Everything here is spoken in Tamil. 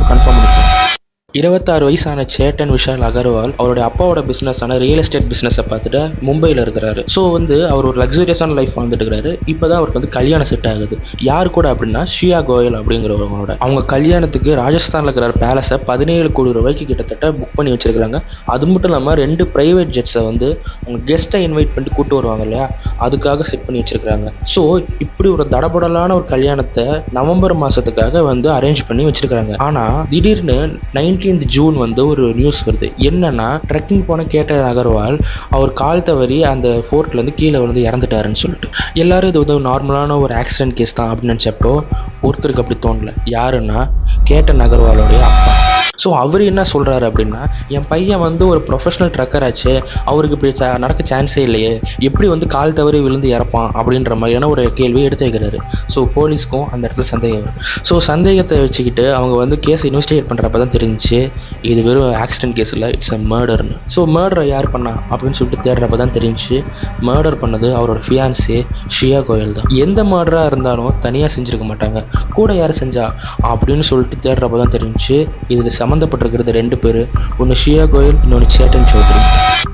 சொல்லிட்டு கன்ஃபார்ம் பண்ணிக்கலாம். 26 வயசான சேட்டன் விஷால் அகர்வால் அவருடைய அப்பாவோட பிஸ்னஸான ரியல் எஸ்டேட் பிஸ்னஸை பார்த்துட்டு மும்பையில் இருக்கிறாரு. ஸோ அவர் ஒரு லக்ஸூரியஸான லைஃப் வாழ்ந்துட்டு இருக்கிறாரு. இப்போ தான் அவருக்கு கல்யாணம் செட் ஆகுது. யார் கூட அப்படின்னா ஷியா கோயல் அப்படிங்கிறவங்களோட. அவங்க கல்யாணத்துக்கு ராஜஸ்தானில் இருக்கிற பேலஸை 17 கோடி ரூபாய்க்கு கிட்டத்தட்ட புக் பண்ணி வச்சிருக்காங்க. அது மட்டும் இல்லாமல் 2 பிரைவேட் ஜெட்ஸை அவங்க கெஸ்ட்டை இன்வைட் பண்ணிட்டு கூட்டு வருவாங்க இல்லையா, அதுக்காக செட் பண்ணி வச்சிருக்காங்க. ஸோ இப்படி ஒரு தடபடலான ஒரு கல்யாணத்தை நவம்பர் மாதத்துக்காக அரேஞ்ச் பண்ணி வச்சிருக்காங்க. ஆனால் திடீர்னு 19 ஜூன் ஒரு நியூஸ் வருது. என்னன்னா, ட்ரெக்கிங் போன கேட்டன் அகர்வால் அவர் கால் தவறி அந்த ஃபோர்ட்ல இருந்து கீழே இறந்துட்டாருன்னு சொல்லிட்டு எல்லாரும் இது நார்மலான ஒரு ஆக்சிடென்ட் கேஸ் தான் அப்படின்னு நினைச்சப்போ ஒருத்தருக்கு அப்படி தோணல. யாருன்னா கேட்டன் அகர்வாலோடைய அப்பா. ஸோ அவர் என்ன சொல்கிறாரு அப்படின்னா, என் பையன் ஒரு ப்ரொஃபஷனல் ட்ரக்கர் ஆச்சு, அவருக்கு இப்படி நடக்க சான்ஸே இல்லையே, எப்படி கால் தவறி விழுந்து இறப்பான் அப்படின்ற மாதிரியான ஒரு கேள்வி எடுத்து வைக்கிறாரு. ஸோ போலீஸ்க்கும் அந்த இடத்துல சந்தேகம் வருது. ஸோ சந்தேகத்தை வச்சுக்கிட்டு அவங்க கேஸ் இன்வெஸ்டிகேட் பண்ணுறப்ப தான் தெரிஞ்சிச்சு இது வெறும் ஆக்சிடென்ட் கேஸ் இல்லை, இட்ஸ் அ மர்டர்னு. ஸோ மர்டரை யார் பண்ணா அப்படின்னு சொல்லிட்டு தேடுறப்ப தான் தெரிஞ்சு மர்டர் பண்ணது அவரோட ஃபியான்ஸே ஷியா கோயல் தான். எந்த மர்டராக இருந்தாலும் தனியாக செஞ்சுருக்க மாட்டாங்க, கூட யார் செஞ்சா அப்படின்னு சொல்லிட்டு தேடுறப்ப தான் தெரிஞ்சு இதில் சம்மந்தப்பட்டிருக்கிறது 2 பேர். ஒன்று ஷியா கோயல், இன்னொன்று சேட்டன் சௌத்ரி.